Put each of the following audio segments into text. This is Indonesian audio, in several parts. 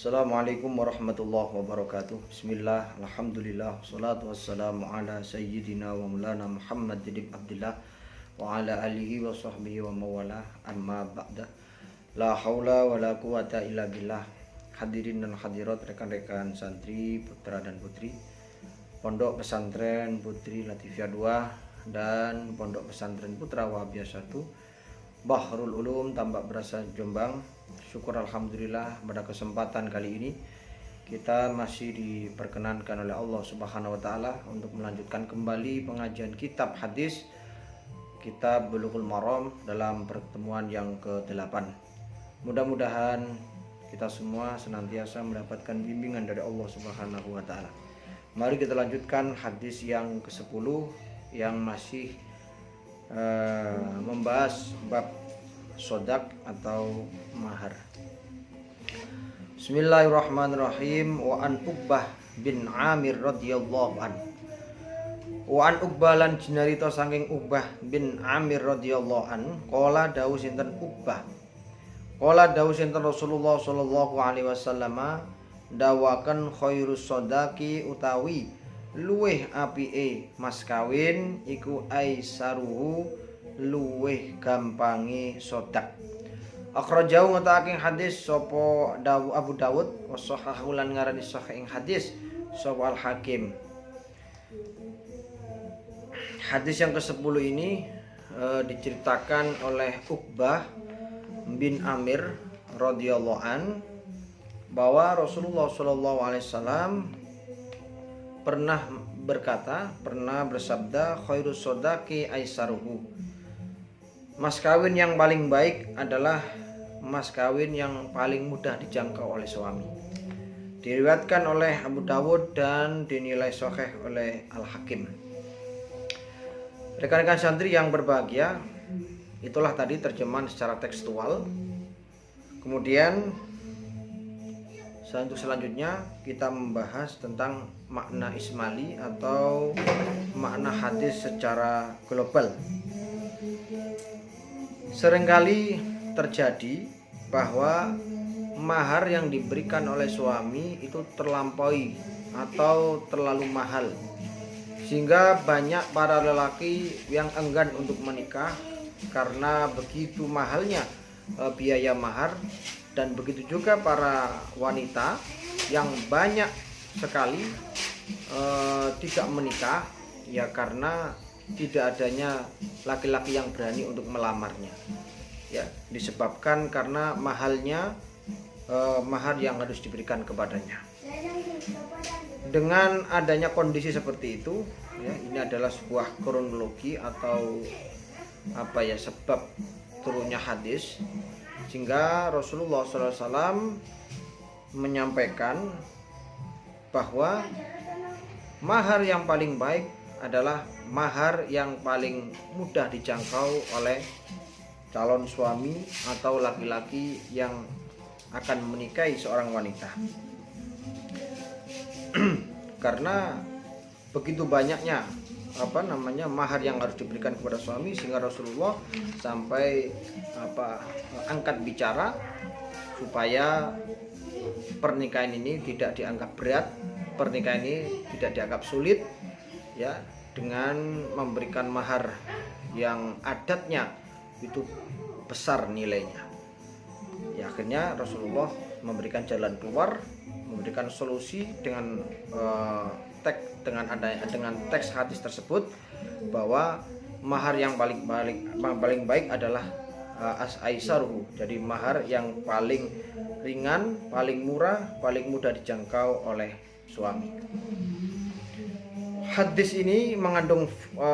Assalamualaikum warahmatullahi wabarakatuh. Bismillah, alhamdulillah, salatu wassalamu ala sayyidina wa mulana Muhammad bin Abdullah wa ala alihi wa sahbihi wa mawala, amma ba'da. La haula wa la quwata illa billah. Hadirin dan hadirat, rekan-rekan santri, putra dan putri Pondok Pesantren Putri Latifiyah 2 dan Pondok Pesantren Putra Wahabiyah 1 Bahrul Ulum Tambak Berasa Jombang. Syukur alhamdulillah pada kesempatan kali ini kita masih diperkenankan oleh Allah Subhanahu wa taala untuk melanjutkan kembali pengajian kitab hadis Kitab Bulughul Maram dalam pertemuan yang ke-8. Mudah-mudahan kita semua senantiasa mendapatkan bimbingan dari Allah Subhanahu wa taala. Mari kita lanjutkan hadis yang ke-10 yang masih membahas bab sodak atau mahar. Bismillahirrahmanirrahim. Wa an Uqbah bin Amir radhiyallahu an. Wa an Uqbah lan jinarita saking Uqbah bin Amir radhiyallahu an, qala dawuh sinten Uqbah. Qala dawuh sinten Rasulullah sallallahu alaihi wasallam dawakan khairus sodaki utawi luweh apike mas kawin iku aisaruhu luweh gampangi sodak. Akhrajahu ngataking hadis sapa Abu Dawud wa sahahu lan ngarani sahih ing hadis sapa Al Hakim. Hadis yang ke-10 ini diceritakan oleh Uqbah bin Amir radhiyallahu an bahwa Rasulullah sallallahu alaihi wasallam pernah bersabda khairus sodaki aisaruhu. Mas kawin yang paling baik adalah mas kawin yang paling mudah dijangkau oleh suami. Diriwayatkan oleh Abu Dawud dan dinilai sahih oleh Al Hakim. Rekan-rekan santri yang berbahagia, itulah tadi terjemahan secara tekstual. Kemudian untuk selanjutnya kita membahas tentang makna ismali atau makna hadis secara global. Seringkali terjadi bahwa mahar yang diberikan oleh suami itu terlampaui atau terlalu mahal, sehingga banyak para lelaki yang enggan untuk menikah karena begitu mahalnya biaya mahar. Dan begitu juga para wanita yang banyak sekali tidak menikah ya karena tidak adanya laki-laki yang berani untuk melamarnya, ya disebabkan karena mahalnya mahar yang harus diberikan kepadanya. Dengan adanya kondisi seperti itu, ya, ini adalah sebuah kronologi atau sebab turunnya hadis, sehingga Rasulullah SAW menyampaikan bahwa mahar yang paling baik adalah mahar yang paling mudah dijangkau oleh calon suami atau laki-laki yang akan menikahi seorang wanita. Karena begitu banyaknya mahar yang harus diberikan kepada suami, sehingga Rasulullah sampai angkat bicara supaya pernikahan ini tidak dianggap berat, pernikahan ini tidak dianggap sulit, ya, dengan memberikan mahar yang adatnya itu besar nilainya. Ya, akhirnya Rasulullah memberikan jalan keluar, memberikan solusi dengan dengan teks hadis tersebut bahwa mahar yang paling baik adalah aisaruhu. Jadi mahar yang paling ringan, paling murah, paling mudah dijangkau oleh suami. Hadis ini mengandung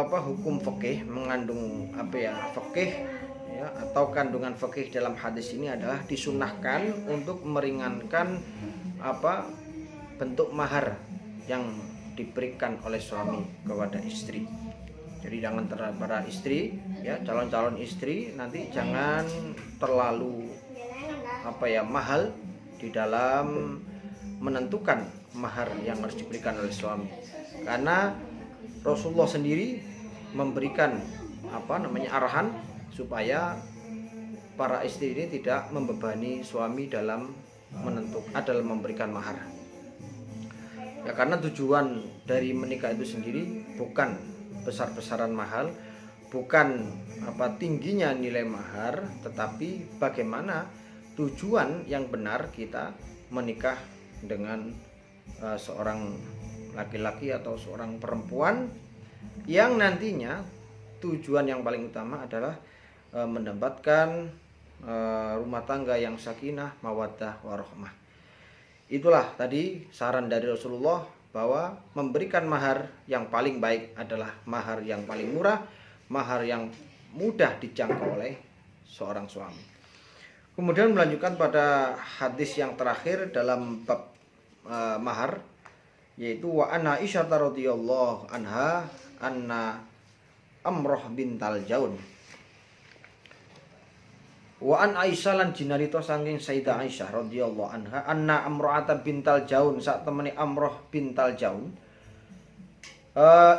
hukum fikih, mengandung fikih, ya, atau kandungan fikih dalam hadis ini adalah disunahkan untuk meringankan bentuk mahar yang diberikan oleh suami kepada istri. Jadi jangan para istri, ya, calon-calon istri nanti jangan terlalu mahal di dalam menentukan mahar yang harus diberikan oleh suami. Karena Rasulullah sendiri memberikan arahan supaya para istri ini tidak membebani suami dalam adalah memberikan mahar. Ya, karena tujuan dari menikah itu sendiri bukan besar-besaran mahal, bukan tingginya nilai mahar, tetapi bagaimana tujuan yang benar kita menikah dengan seorang laki-laki atau seorang perempuan yang nantinya tujuan yang paling utama adalah mendapatkan rumah tangga yang sakinah, mawaddah, warahmah. Itulah tadi saran dari Rasulullah bahwa memberikan mahar yang paling baik adalah mahar yang paling murah, mahar yang mudah dijangkau oleh seorang suami. Kemudian melanjutkan pada hadis yang terakhir dalam bab mahar, yaitu wa an Aisyah radhiyallahu anha anna Amroh bintal Jaun. Wa an Aisyah lan jinarita saking Sayyidah Aisyah radhiyallahu anha anna Amro'ata bintal Jaun, sak temene Amroh bintal Jaun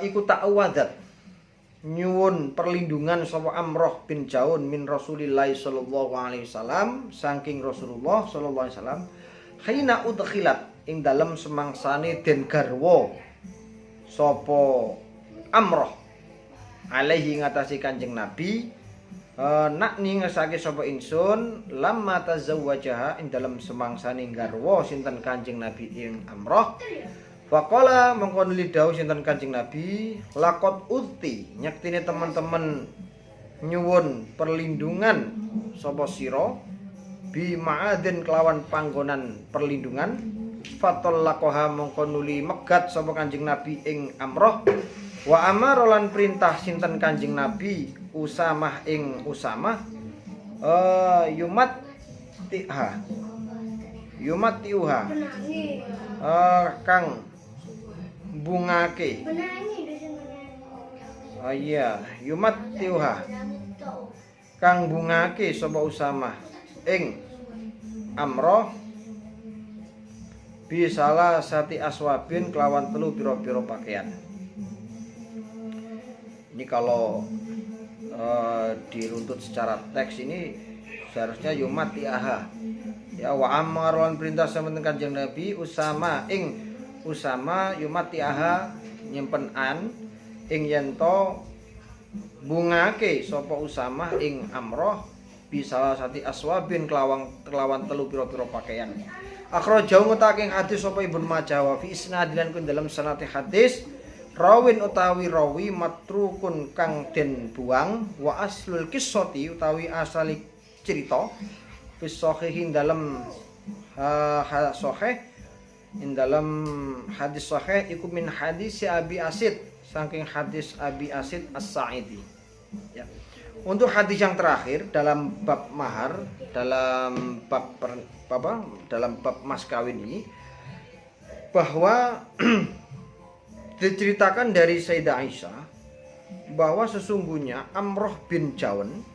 iku ta'awadat nyuwun perlindungan sapa Amroh bin Jaun min Rasulillah sallallahu alaihi wasallam saking Rasulullah sallallahu alaihi wasallam khina udkhilat ing dalem semangsane den garwa sapa Amroh alaihi ngatasi Kanjeng Nabi nak ningesake sapa ingsun lamma tazawwajaha ing dalem semangsane garwa sinten Kanjeng Nabi ing Amroh. Faqala mengko nuli dawuh sinten Kanjeng Nabi laqad uti nyektine teman-teman nyuwun perlindungan sapa sira bi ma'adin kelawan panggonan perlindungan fatallaqaha mengko nuli megat sapa Kanjeng Nabi ing Amroh. Wa amara lan perintah sinten Kanjeng Nabi Usamah ing Usamah yumatiha kang bungake yumatiha kang bungake sapa Usamah ing Amroh bisalah sati aswabin kelawan telu pira-pira pakaian. Ini kalau diruntut secara teks ini seharusnya yumatiha ya wa amaron perintah sama Kanjeng Nabi Usama ing Usama yumatiha nyimpen an ing yento bungake sapa Usama ing Amroh bisalah sati aswabin kelawan telu pira-pira pakaian. Akhrajau ngutake hadis sapa Ibnu Majah wa fi isnadilan kun dalam sanad hadis rawin utawi rawi matrukun kang den buang wa aslul qissati utawi asali cerita fi sahihin dalam sahih in dalam hadis sahih iku min hadis Abi Asid saking hadis Abi Asid As-Sa'idi ya. Untuk hadis yang terakhir dalam bab mahar dalam bab mas kawin ini bahwa diceritakan dari Sayyidah Aisyah bahwa sesungguhnya Amroh bin Jaun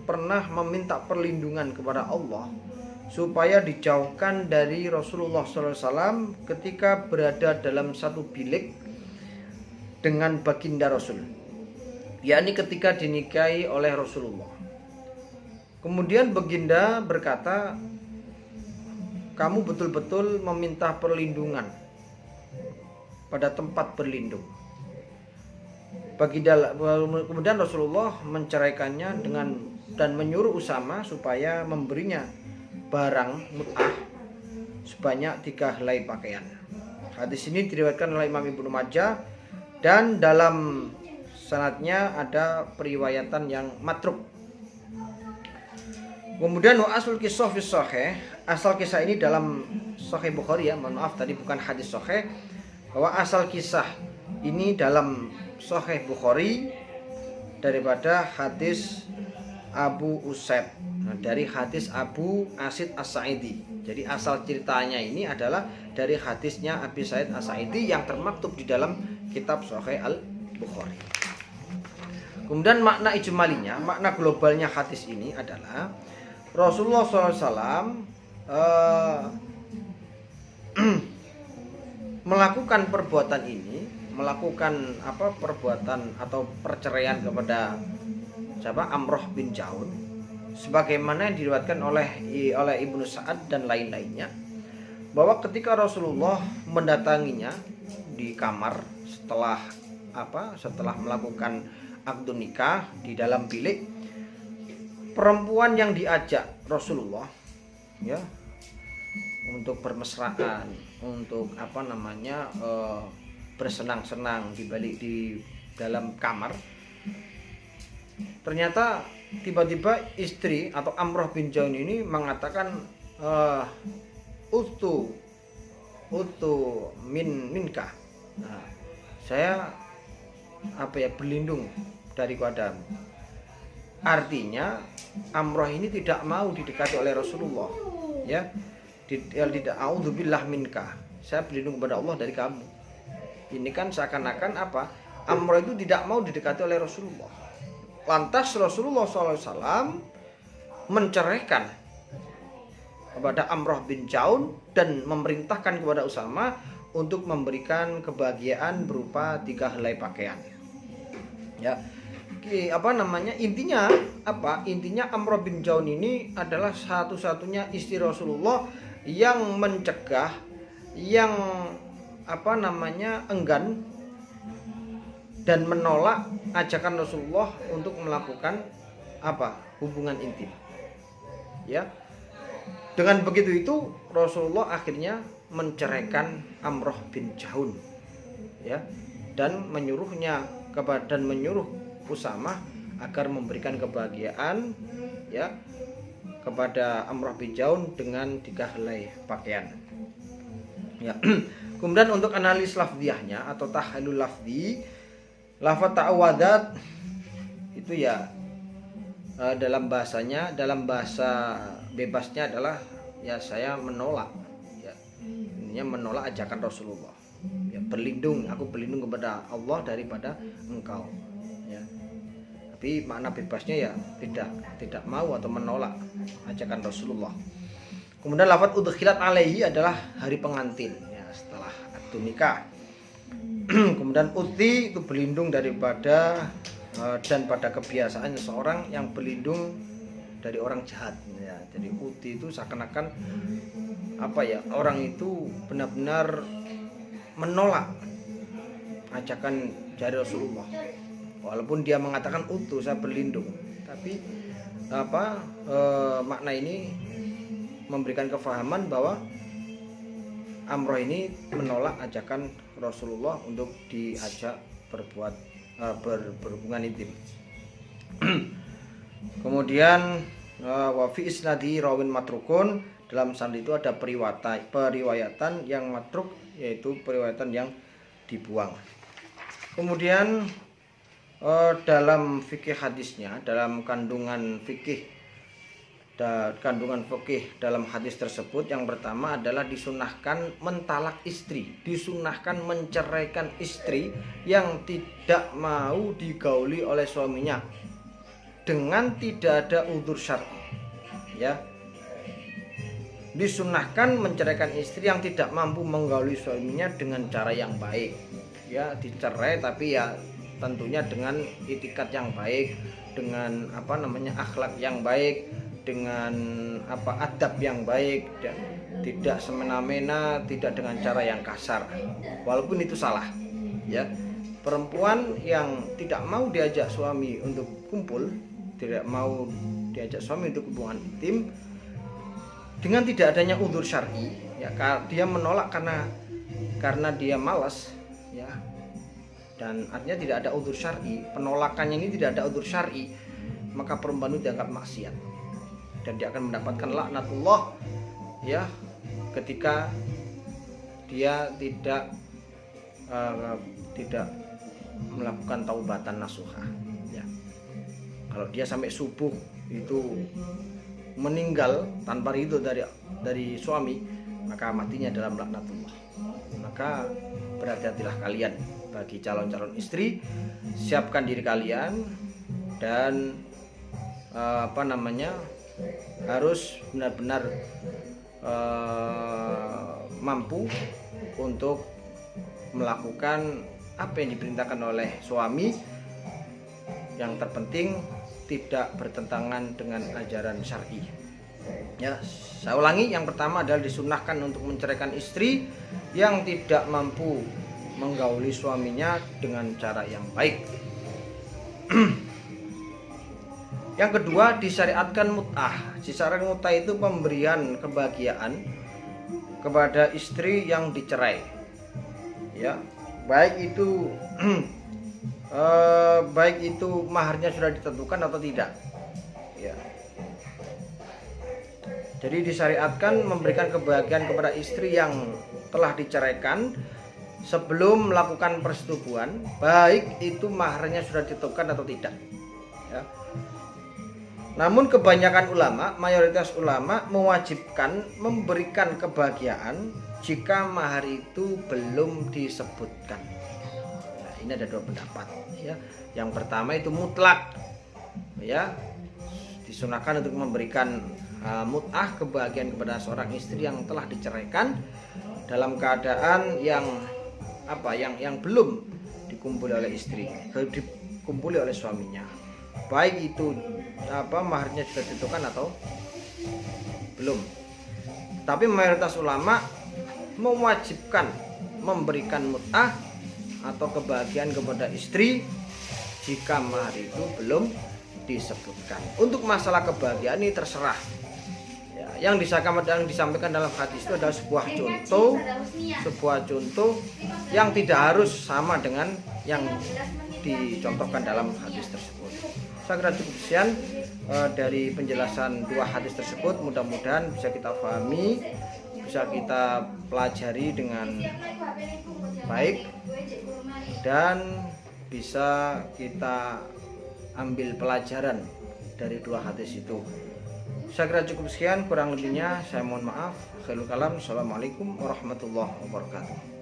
pernah meminta perlindungan kepada Allah supaya dijauhkan dari Rasulullah SAW ketika berada dalam satu bilik dengan baginda Rasul, yakni ketika dinikahi oleh Rasulullah. Kemudian baginda berkata, kamu betul-betul meminta perlindungan pada tempat berlindung. Kemudian Rasulullah menceraikannya dan menyuruh Usama supaya memberinya barang mut'ah sebanyak 3 helai pakaian. Hadis ini diriwayatkan oleh Imam Ibnu Majah dan dalam sanadnya ada periwayatan yang matruk. Kemudian wa aslul qissah fi sahih, asal kisah ini dalam Sahih Bukhari ya, maaf tadi bukan hadis sahih, bahwa asal kisah ini dalam Sahih Bukhari daripada hadis Abu Usaid, dari hadis Abu Asid As-Sa'idi. Jadi asal ceritanya ini adalah dari hadisnya Abi Sa'id As-Sa'idi yang termaktub di dalam kitab Sahih Al-Bukhari. Kemudian makna ijmalinya, makna globalnya hadis ini adalah Rasulullah SAW melakukan perbuatan ini, melakukan perbuatan atau perceraian kepada siapa? Amroh bin Jaun sebagaimana yang diriwayatkan oleh Ibnu Sa'ad dan lain-lainnya, bahwa ketika Rasulullah mendatanginya di kamar setelah melakukan akad nikah di dalam bilik, perempuan yang diajak Rasulullah ya untuk bermesraan, untuk bersenang-senang di dalam kamar, ternyata tiba-tiba istri atau Amroh bin Jaun ini mengatakan utu minka. Nah, saya berlindung daripadamu. Artinya Amroh ini tidak mau didekati oleh Rasulullah, ya. Tidak, auzubillah minka. Saya berlindung kepada Allah dari kamu. Ini kan seakan-akan Amroh itu tidak mau didekati oleh Rasulullah. Lantas Rasulullah SAW menceraikan kepada Amroh bin Jaun dan memerintahkan kepada Usama untuk memberikan kebahagiaan berupa 3 helai pakaian. Ya. Intinya Amroh bin Jaun ini adalah satu-satunya istri Rasulullah yang mencegah, yang enggan dan menolak ajakan Rasulullah untuk melakukan hubungan intim. Ya. Dengan begitu itu Rasulullah akhirnya menceraikan Amroh bin Jaun, ya, dan menyuruh Usamah agar memberikan kebahagiaan, ya, kepada Amroh bin Jaun dengan 3 helai pakaian. Ya. Kemudian untuk analis lafziahnya atau tahlil lafzi, lafaz ta'awadat itu ya dalam bahasa bebasnya adalah ya saya menolak, ya, intinya menolak ajakan Rasulullah. Ya, aku berlindung kepada Allah daripada engkau. Ya. Tapi makna bebasnya ya tidak mau atau menolak ajakan Rasulullah. Kemudian lafaz udkhilat alaihi adalah hari pengantin, ya, setelah akad nikah. Kemudian uti itu berlindung daripada dan pada kebiasaan seorang yang berlindung dari orang jahat, ya. Jadi uti itu seakan-akan orang itu benar-benar menolak ajakan dari Rasulullah. Walaupun dia mengatakan saya berlindung, tapi makna ini memberikan kefahaman bahwa Amroh ini menolak ajakan Rasulullah untuk diajak berhubungan intim. Kemudian wa fi isnadi rawin matrukun, dalam sanad itu ada periwayatan yang matruk, yaitu periwayatan yang dibuang. Kemudian dalam fikih hadisnya, dalam kandungan fikih dalam hadis tersebut, yang pertama adalah disunahkan mentalak istri, disunahkan menceraikan istri yang tidak mau digauli oleh suaminya dengan tidak ada udzur syar'i, ya. Disunahkan menceraikan istri yang tidak mampu menggauli suaminya dengan cara yang baik, ya, dicerai tapi ya tentunya dengan itikat yang baik, dengan akhlak yang baik, dengan adab yang baik, dan tidak semena-mena, tidak dengan cara yang kasar, walaupun itu salah, ya. Perempuan yang tidak mau diajak suami untuk kumpul, tidak mau diajak suami untuk hubungan intim dengan tidak adanya udzur syar'i, ya, dia menolak karena dia malas, ya, dan artinya tidak ada udzur syar'i, penolakannya ini tidak ada udzur syar'i, maka perempuan itu dianggap maksiat dan dia akan mendapatkan laknatullah, ya, ketika dia tidak melakukan taubatan nasuha, ya. Kalau dia sampai subuh itu meninggal tanpa ridho dari suami, maka matinya dalam laknatullah. Maka berhati-hatilah kalian bagi calon-calon istri, siapkan diri kalian dan harus benar-benar mampu untuk melakukan apa yang diperintahkan oleh suami. Yang terpenting tidak bertentangan dengan ajaran syar'i. Ya, saya ulangi, yang pertama adalah disunahkan untuk menceraikan istri yang tidak mampu menggauli suaminya dengan cara yang baik. Yang kedua, disyariatkan mut'ah. Disyariatkan mut'ah itu pemberian kebahagiaan kepada istri yang dicerai. Ya, baik itu maharnya sudah ditentukan atau tidak. Ya. Jadi disyariatkan memberikan kebahagiaan kepada istri yang telah diceraikan sebelum melakukan persetubuhan, baik itu maharnya sudah ditentukan atau tidak. Ya. Namun kebanyakan ulama, mayoritas ulama mewajibkan memberikan kebahagiaan jika mahar itu belum disebutkan. Nah, ini ada dua pendapat. Ya. Yang pertama itu mutlak, ya, disunahkan untuk memberikan mut'ah, kebahagiaan kepada seorang istri yang telah diceraikan dalam keadaan yang belum dikumpuli oleh istri, dikumpuli oleh suaminya, baik itu maharnya sudah ditentukan atau belum. Tapi mayoritas ulama mewajibkan memberikan mut'ah atau kebahagiaan kepada istri jika mahar itu belum disebutkan. Untuk masalah kebahagiaan ini terserah. Yang disampaikan dalam hadis itu adalah sebuah contoh yang tidak harus sama dengan yang dicontohkan dalam hadis tersebut. Saya kira cukup sekian dari penjelasan dua hadis tersebut. Mudah-mudahan bisa kita pahami, bisa kita pelajari dengan baik, dan bisa kita ambil pelajaran dari dua hadis itu. Saya kira cukup sekian, kurang lebihnya saya mohon maaf. Khairul kalam. Assalamualaikum warahmatullahi wabarakatuh.